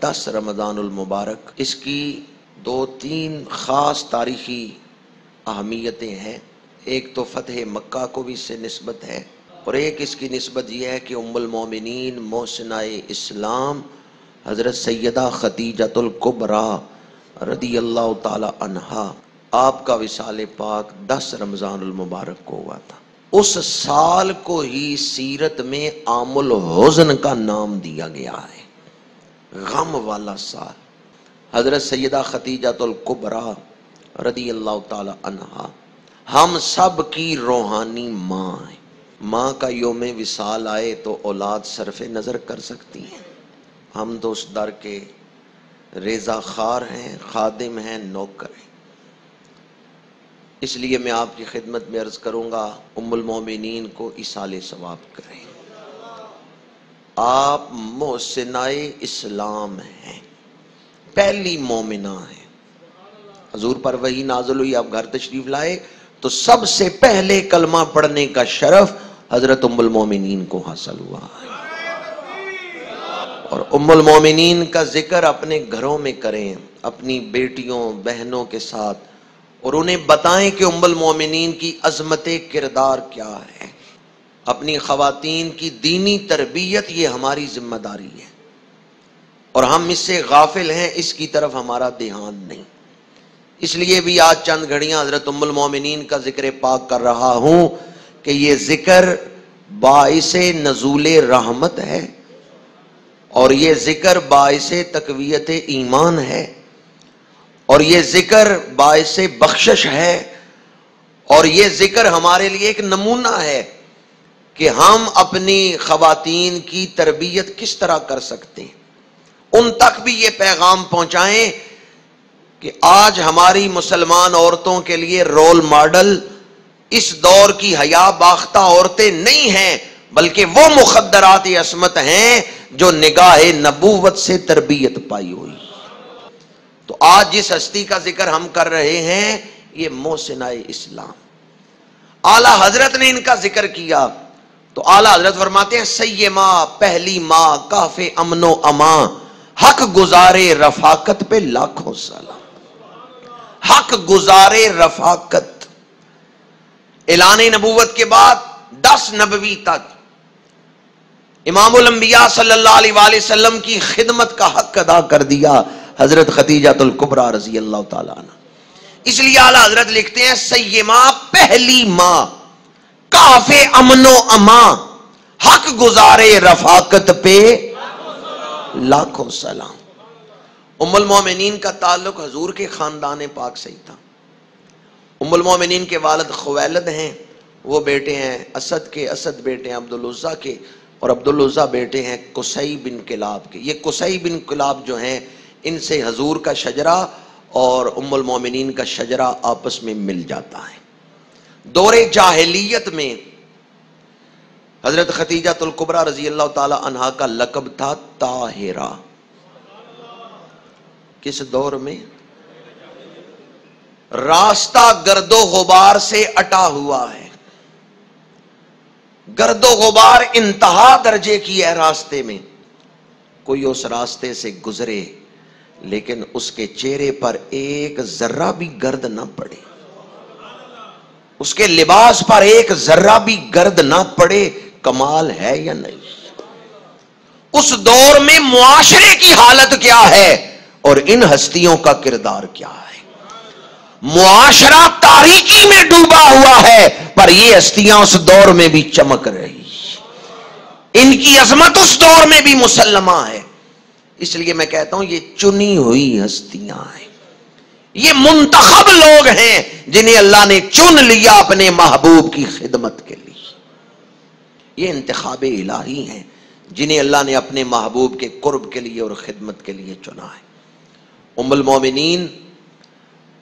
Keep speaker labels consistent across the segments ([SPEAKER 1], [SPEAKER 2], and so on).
[SPEAKER 1] 10 رمضان المبارک، اس کی 2-3 خاص تاریخی اہمیتیں ہیں۔ ایک تو فتح مکہ کو بھی اس سے نسبت ہے، اور ایک اس کی نسبت یہ ہے کہ ام المومنین محسنہ اسلام حضرت سیدہ خدیجۃ الکبریٰ رضی اللہ تعالی عنہا، آپ کا وصال پاک 10 رمضان المبارک کو ہوا تھا۔ اس سال کو ہی سیرت میں عام الحزن کا نام دیا گیا ہے، غم والا سال۔ حضرت سیدہ خدیجۃ الکبریٰ رضی اللہ تعالی عنہا ہم سب کی روحانی ماں ہے۔ ماں کا یوم وصال آئے تو اولاد صرف نظر کر سکتی ہیں، ہم تو اس در کے رضا خار ہیں، خادم ہیں، نوکر ہیں۔ اس لیے میں آپ کی خدمت میں عرض کروں گا، ام المومنین کو ایصال ثواب کریں۔ آپ محسنہ اسلام ہیں، پہلی مومنہ ہیں۔ حضور پر وحی نازل ہوئی، آپ گھر تشریف لائے تو سب سے پہلے کلمہ پڑھنے کا شرف حضرت ام المومنین کو حاصل ہوا ہے۔ اور ام المومنین کا ذکر اپنے گھروں میں کریں، اپنی بیٹیوں بہنوں کے ساتھ، اور انہیں بتائیں کہ ام المومنین کی عظمت کردار کیا ہے۔ اپنی خواتین کی دینی تربیت یہ ہماری ذمہ داری ہے، اور ہم اس سے غافل ہیں، اس کی طرف ہمارا دھیان نہیں۔ اس لیے بھی آج چند گھڑیاں حضرت ام المومنین کا ذکر پاک کر رہا ہوں کہ یہ ذکر باعث نزول رحمت ہے، اور یہ ذکر باعث تقویت ایمان ہے، اور یہ ذکر باعث بخشش ہے، اور یہ ذکر ہمارے لیے ایک نمونہ ہے کہ ہم اپنی خواتین کی تربیت کس طرح کر سکتے ہیں۔ ان تک بھی یہ پیغام پہنچائیں کہ آج ہماری مسلمان عورتوں کے لیے رول ماڈل اس دور کی حیا باختہ عورتیں نہیں ہیں، بلکہ وہ مخدرات عصمت ہیں جو نگاہ نبوت سے تربیت پائی ہوئی۔ تو آج جس ہستی کا ذکر ہم کر رہے ہیں یہ محسنہ اسلام، اعلیٰ حضرت نے ان کا ذکر کیا تو اعلیٰ حضرت فرماتے ہیں سیما، پہلی ماں، کاف امن و امان، حق گزارے رفاقت پہ لاکھوں سلام۔ حق گزارے رفاقت، اعلان نبوت کے بعد 10 نبوی تک امام الانبیاء صلی اللہ علیہ وآلہ وسلم کی خدمت کا حق ادا کر دیا حضرت خدیجۃ الکبریٰ رضی اللہ تعالیٰ عنہ۔ اس لیے اعلیٰ حضرت لکھتے ہیں سیما، پہلی ماں، کاف امن و امان، حق گزارے رفاقت پہ لاکھوں سلام۔ ام المومنین کا تعلق حضور کے خاندان پاک سے ہی تھا۔ ام المومنین کے والد خویلد ہیں، وہ بیٹے ہیں اسد کے، اسد بیٹے ہیں عبدالعزیٰ کے، اور عبدالعزیٰ بیٹے ہیں قصی بن کلاب کے۔ یہ قصی بن کلاب جو ہیں ان سے حضور کا شجرہ اور ام المومنین کا شجرہ آپس میں مل جاتا ہے۔ دور جاہلیت میں حضرت خدیجۃ الکبریٰ رضی اللہ تعالی عنہا کا لقب تھا طاہرہ۔ کس دور میں؟ راستہ گرد و غبار سے اٹا ہوا ہے، گرد و غبار انتہا درجے کی ہے راستے میں۔ کوئی اس راستے سے گزرے لیکن اس کے چہرے پر ایک ذرہ بھی گرد نہ پڑے، اس کے لباس پر ایک ذرہ بھی گرد نہ پڑے، کمال ہے یا نہیں؟ اس دور میں معاشرے کی حالت کیا ہے اور ان ہستیوں کا کردار کیا ہے؟ معاشرہ تاریکی میں ڈوبا ہوا ہے، پر یہ ہستیاں اس دور میں بھی چمک رہی، ان کی عظمت اس دور میں بھی مسلمہ ہے۔ اس لیے میں کہتا ہوں یہ چنی ہوئی ہستیاں ہیں، یہ منتخب لوگ ہیں جنہیں اللہ نے چن لیا اپنے محبوب کی خدمت کے لیے۔ یہ انتخاب الہی ہیں جنہیں اللہ نے اپنے محبوب کے قرب کے لیے اور خدمت کے لیے چنا ہے۔ ام المومنین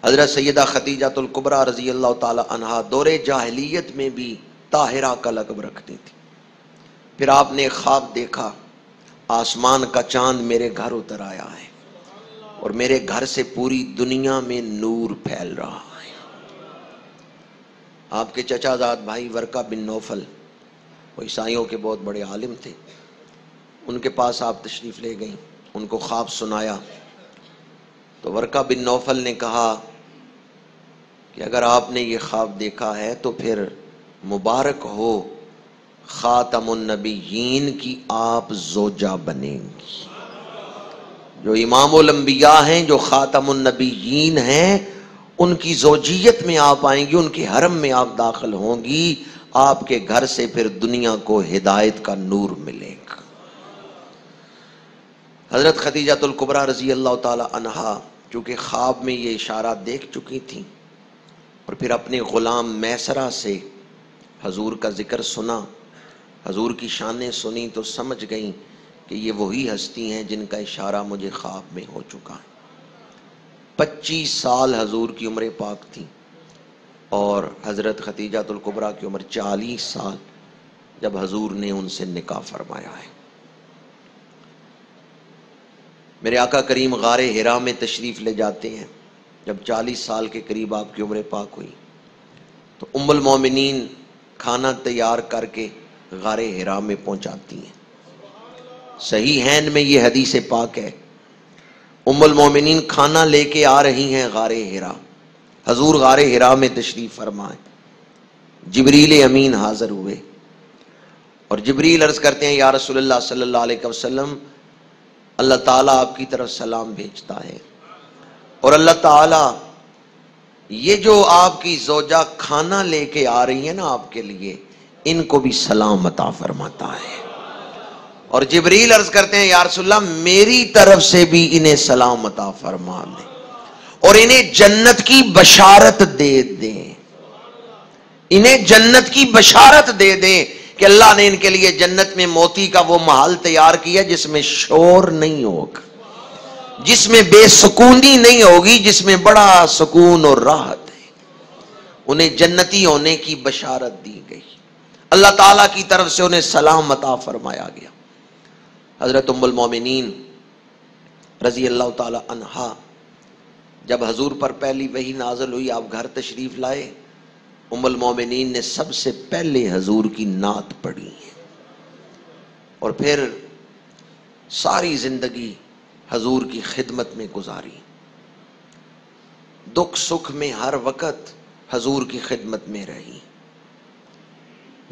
[SPEAKER 1] حضرت سیدہ خدیجۃ الکبریٰ رضی اللہ تعالی عنہا دور جاہلیت میں بھی طاہرہ کا لقب رکھتی تھی۔ پھر آپ نے خواب دیکھا، آسمان کا چاند میرے گھر اتر آیا ہے اور میرے گھر سے پوری دنیا میں نور پھیل رہا ہے۔ آپ کے چچا زاد بھائی ورقہ بن نوفل، وہ عیسائیوں کے بہت بڑے عالم تھے، ان کے پاس آپ تشریف لے گئیں ان کو خواب سنایا تو ورقہ بن نوفل نے کہا کہ اگر آپ نے یہ خواب دیکھا ہے تو پھر مبارک ہو، خاتم النبیین کی آپ زوجہ بنیں گی۔ جو امام الانبیاء ہیں، جو خاتم النبیین ہیں، ان کی زوجیت میں آپ آئیں گی، ان کے حرم میں آپ داخل ہوں گی، آپ کے گھر سے پھر دنیا کو ہدایت کا نور ملے گا۔ حضرت خدیجہ الکبریٰ رضی اللہ تعالی عنہا چونکہ خواب میں یہ اشارات دیکھ چکی تھیں اور پھر اپنے غلام میسرہ سے حضور کا ذکر سنا، حضور کی شانیں سنی تو سمجھ گئیں کہ یہ وہی ہستی ہیں جن کا اشارہ مجھے خواب میں ہو چکا ہے۔ 25 سال حضور کی عمر پاک تھی اور حضرت خدیجہ الکبریٰ کی عمر 40 سال جب حضور نے ان سے نکاح فرمایا ہے۔ میرے آقا کریم غار حرا میں تشریف لے جاتے ہیں۔ جب 40 سال کے قریب آپ کی عمر پاک ہوئی تو ام المومنین کھانا تیار کر کے غار حرا میں پہنچاتی ہیں۔ صحیحین میں یہ حدیث پاک ہے، ام المومنین کھانا لے کے آ رہی ہیں غار حرا، حضور غار حرا میں تشریف فرمائے، جبریل امین حاضر ہوئے اور جبریل عرض کرتے ہیں یا رسول اللہ صلی اللہ علیہ وسلم، اللہ تعالیٰ آپ کی طرف سلام بھیجتا ہے اور اللہ تعالیٰ یہ جو آپ کی زوجہ کھانا لے کے آ رہی ہے نا آپ کے لیے، ان کو بھی سلام عطا فرماتا ہے۔ اور جبریل عرض کرتے ہیں یا رسول اللہ میری طرف سے بھی انہیں سلام عطا فرما دیں اور انہیں جنت کی بشارت دے دیں، انہیں جنت کی بشارت دے دیں کہ اللہ نے ان کے لیے جنت میں موتی کا وہ محل تیار کیا جس میں شور نہیں ہوگا، جس میں بے سکونی نہیں ہوگی، جس میں بڑا سکون اور راحت ہے۔ انہیں جنتی ہونے کی بشارت دی گئی، اللہ تعالیٰ کی طرف سے انہیں سلام عطا فرمایا گیا۔ حضرت ام المومنین رضی اللہ تعالی عنہا جب حضور پر پہلی وحی نازل ہوئی، آپ گھر تشریف لائے، ام المومنین نے سب سے پہلے حضور کی نعت پڑھی اور پھر ساری زندگی حضور کی خدمت میں گزاری، دکھ سکھ میں ہر وقت حضور کی خدمت میں رہی۔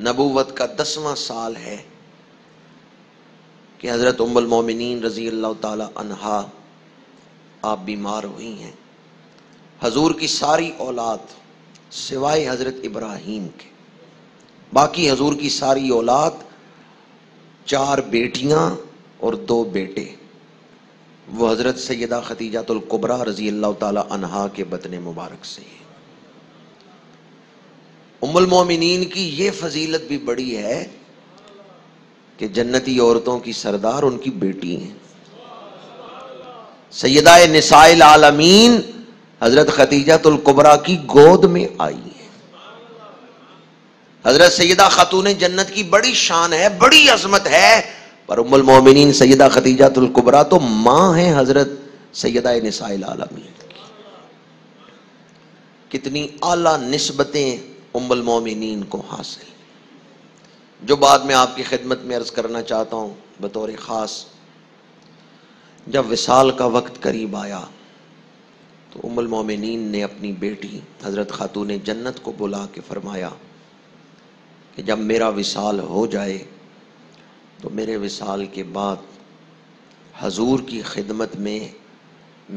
[SPEAKER 1] نبوت کا 10واں سال ہے کہ حضرت ام المومنین رضی اللہ تعالی عنہا آپ بیمار ہوئی ہیں۔ حضور کی ساری اولاد سوائے حضرت ابراہیم کے، باقی حضور کی ساری اولاد 4 بیٹیاں اور 2 بیٹے، وہ حضرت سیدہ خدیجہ الکبریٰ رضی اللہ تعالی عنہا کے بطن مبارک سے ہیں۔ ام المومنین کی یہ فضیلت بھی بڑی ہے کہ جنتی عورتوں کی سردار ان کی بیٹی ہیں، سیدہ نساء العالمین حضرت خدیجہ الکبریٰ کی گود میں آئی ہیں۔ حضرت سیدہ خاتون جنت کی بڑی شان ہے، بڑی عظمت ہے، پر ام المومنین سیدہ خدیجہ الکبریٰ تو ماں ہیں حضرت سیدہ نساء العالمین کی۔ کتنی اعلیٰ نسبتیں ام المومنین کو حاصل، جو بعد میں آپ کی خدمت میں عرض کرنا چاہتا ہوں بطور خاص۔ جب وصال کا وقت قریب آیا تو ام المومنین نے اپنی بیٹی حضرت خاتون جنت کو بلا کے فرمایا کہ جب میرا وصال ہو جائے تو میرے وصال کے بعد حضور کی خدمت میں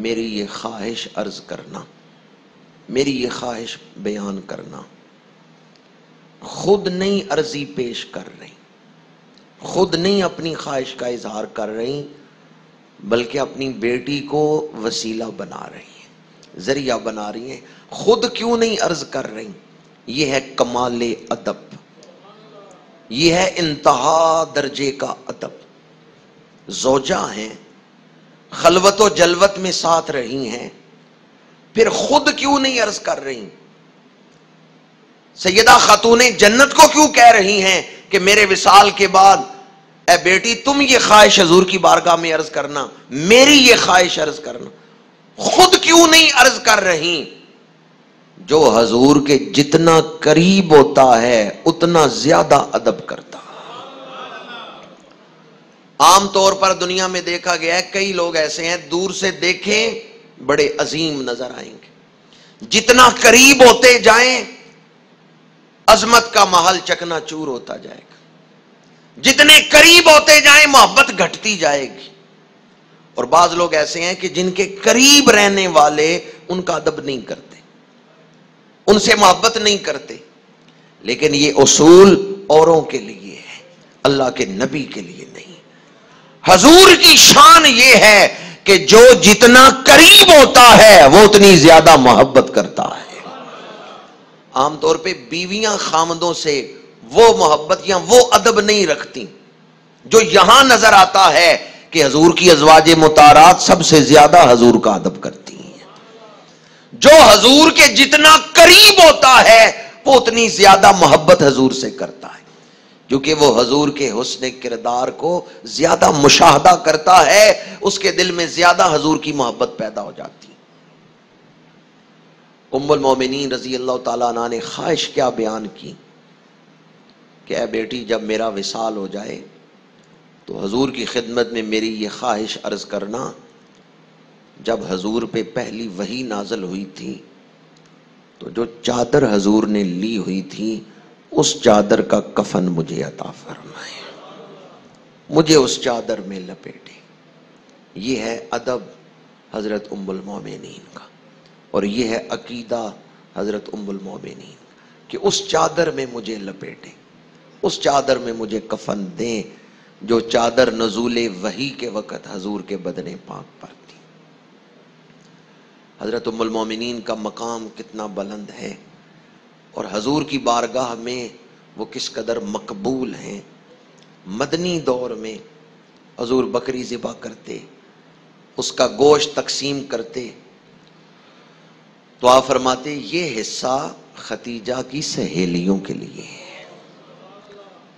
[SPEAKER 1] میری یہ خواہش عرض کرنا، میری یہ خواہش بیان کرنا۔ خود نہیں عرضی پیش کر رہی، خود نہیں اپنی خواہش کا اظہار کر رہی، بلکہ اپنی بیٹی کو وسیلہ بنا رہی ہیں، ذریعہ بنا رہی ہیں۔ خود کیوں نہیں عرض کر رہی؟ یہ ہے کمال ادب، یہ ہے انتہا درجے کا ادب۔ زوجہ ہیں، خلوت و جلوت میں ساتھ رہی ہیں، پھر خود کیوں نہیں عرض کر رہی؟ سیدہ خاتون جنت کو کیوں کہہ رہی ہیں کہ میرے وصال کے بعد اے بیٹی تم یہ خواہش حضور کی بارگاہ میں عرض کرنا، میری یہ خواہش عرض کرنا؟ خود کیوں نہیں عرض کر رہی؟ جو حضور کے جتنا قریب ہوتا ہے اتنا زیادہ ادب کرتا۔ عام طور پر دنیا میں دیکھا گیا ہے کئی لوگ ایسے ہیں دور سے دیکھیں بڑے عظیم نظر آئیں گے، جتنا قریب ہوتے جائیں عظمت کا محل چکنا چور ہوتا جائے گا، جتنے قریب ہوتے جائیں محبت گھٹتی جائے گی۔ اور بعض لوگ ایسے ہیں کہ جن کے قریب رہنے والے ان کا ادب نہیں کرتے، ان سے محبت نہیں کرتے، لیکن یہ اصول اوروں کے لیے ہے، اللہ کے نبی کے لیے نہیں۔ حضور کی شان یہ ہے کہ جو جتنا قریب ہوتا ہے وہ اتنی زیادہ محبت کرتا ہے۔ عام طور پہ بیویاں خامدوں سے وہ محبت یا وہ ادب نہیں رکھتی جو یہاں نظر آتا ہے کہ حضور کی ازواج مطہرات سب سے زیادہ حضور کا ادب کرتی ہیں۔ جو حضور کے جتنا قریب ہوتا ہے وہ اتنی زیادہ محبت حضور سے کرتا ہے، کیونکہ وہ حضور کے حسن کردار کو زیادہ مشاہدہ کرتا ہے، اس کے دل میں زیادہ حضور کی محبت پیدا ہو جاتی ہے۔ ام المومنین رضی اللہ تعالیٰ عنہ نے خواہش کیا بیان کی کہ اے بیٹی جب میرا وصال ہو جائے تو حضور کی خدمت میں میری یہ خواہش عرض کرنا، جب حضور پہ پہلی وحی نازل ہوئی تھی تو جو چادر حضور نے لی ہوئی تھی اس چادر کا کفن مجھے عطا فرمائے، مجھے اس چادر میں لپیٹے۔ یہ ہے ادب حضرت ام المومنین کا، اور یہ ہے عقیدہ حضرت ام المومنین کہ اس چادر میں مجھے لپیٹے، اس چادر میں مجھے کفن دیں جو چادر نزول وحی کے وقت حضور کے بدن پاک پر تھی۔ حضرت ام المومنین کا مقام کتنا بلند ہے اور حضور کی بارگاہ میں وہ کس قدر مقبول ہیں۔ مدنی دور میں حضور بکری ذبح کرتے، اس کا گوشت تقسیم کرتے تو آپ فرماتے یہ حصہ ختیجہ کی سہیلیوں کے لیے ہے۔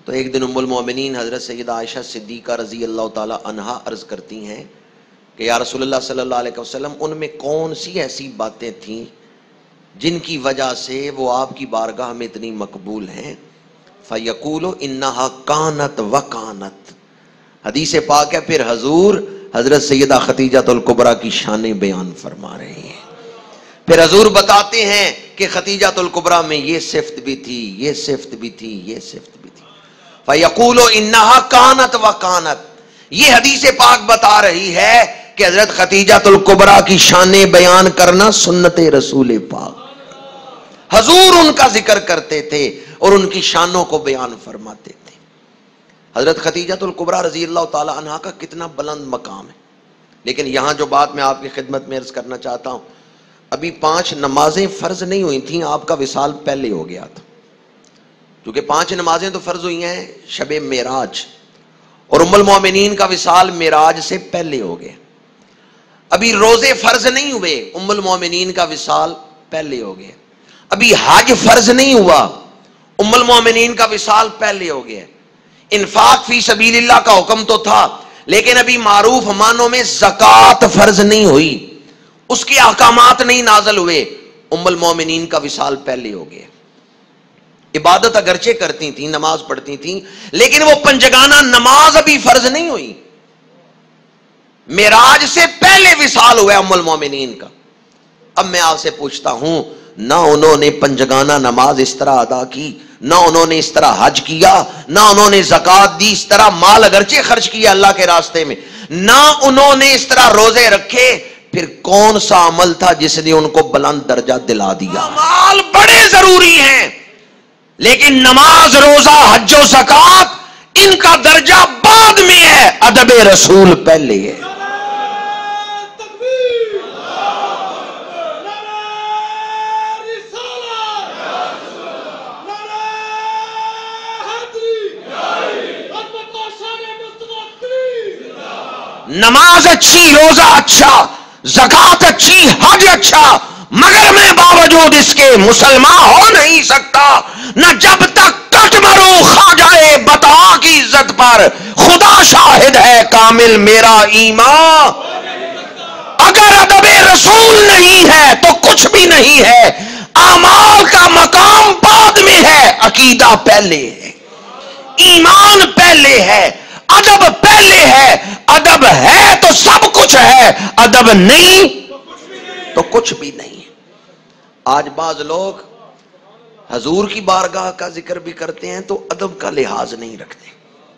[SPEAKER 1] تو ایک دن ام المومنین حضرت سیدہ عائشہ صدیقہ رضی اللہ تعالی عنہا عرض کرتی ہیں کہ یا رسول اللہ صلی اللہ علیہ وسلم ان میں کون سی ایسی باتیں تھیں جن کی وجہ سے وہ آپ کی بارگاہ میں اتنی مقبول ہیں؟ فَيَقُولُ إِنَّهَا كَانَتْ وَكَانَتْ، حدیث پاک ہے پھر حضور حضرت سیدہ ختیجہ الکبریٰ کی شانیں بیان فرما رہے ہیں، پھر حضور بتاتے ہیں کہ ختیجہ الکبریٰ میں یہ صفت بھی تھی، یہ صفت بھی تھی، یہ صفت بھی تھی۔ فَيَقُولُ إِنَّهَا كَانَتْ وَكَانَتْ، یہ حدیث پاک بتا رہی ہے کہ حضرت ختیجہ الکبریٰ کی شانیں بیان کرنا سنت رسول پاک، حضور ان کا ذکر کرتے تھے اور ان کی شانوں کو بیان فرماتے تھے۔ حضرت ختیجہ الکبریٰ رضی اللہ تعالی عنہا کا کتنا بلند مقام ہے، لیکن یہاں جو بات میں آپ کی خدمت میں عرض کرنا چاہتا ہوں، ابھی 5 نمازیں فرض نہیں ہوئی تھیں، آپ کا وصال پہلے ہو گیا تھا، کیونکہ 5 نمازیں تو فرض ہوئی ہیں شب معراج، اور ام المومنین کا وصال معراج سے پہلے ہو گیا۔ ابھی روزے فرض نہیں ہوئے، ام المومنین کا وصال پہلے ہو گیا۔ ابھی حج فرض نہیں ہوا، ام المومنین کا وصال پہلے ہو گیا۔ انفاق فی سبیل اللہ کا حکم تو تھا، لیکن ابھی معروف معنوں میں زکوٰۃ فرض نہیں ہوئی، اس کے احکامات نہیں نازل ہوئے، ام المومنین کا وصال پہلے ہو گیا۔ عبادت اگرچہ کرتی تھیں، نماز پڑھتی تھیں، لیکن وہ پنجگانہ نماز ابھی فرض نہیں ہوئی، معراج سے پہلے وصال ہوا ام المومنین کا۔ اب میں آپ سے پوچھتا ہوں، نہ انہوں نے پنجگانہ نماز اس طرح ادا کی، نہ انہوں نے اس طرح حج کیا، نہ انہوں نے زکوٰۃ دی، اس طرح مال اگرچہ خرچ کیا اللہ کے راستے میں، نہ انہوں نے اس طرح روزے رکھے، پھر کون سا عمل تھا جس نے ان کو بلند درجہ دلا دیا؟ مال بڑے ضروری ہیں، لیکن نماز، روزہ، حج و زکوٰۃ ان کا درجہ بعد میں ہے، ادب رسول پہلے ہے۔ نماز اچھی، روزہ اچھا، زکوٰۃ اچھی، حج اچھا، مگر میں باوجود اس کے مسلمان ہو نہیں سکتا، نہ جب تک کٹ مرو خواجہ بتا کی عزت پر، خدا شاہد ہے کامل میرا ایمان۔ اگر ادب رسول نہیں ہے تو کچھ بھی نہیں ہے، اعمال کا مقام بعد میں ہے، عقیدہ پہلے ہے، ایمان پہلے ہے، ادب پہلے ہے، ادب ہے تو سب کچھ ہے، ادب نہیں تو کچھ بھی نہیں۔ آج بعض لوگ حضور کی بارگاہ کا ذکر بھی کرتے ہیں تو ادب کا لحاظ نہیں رکھتے۔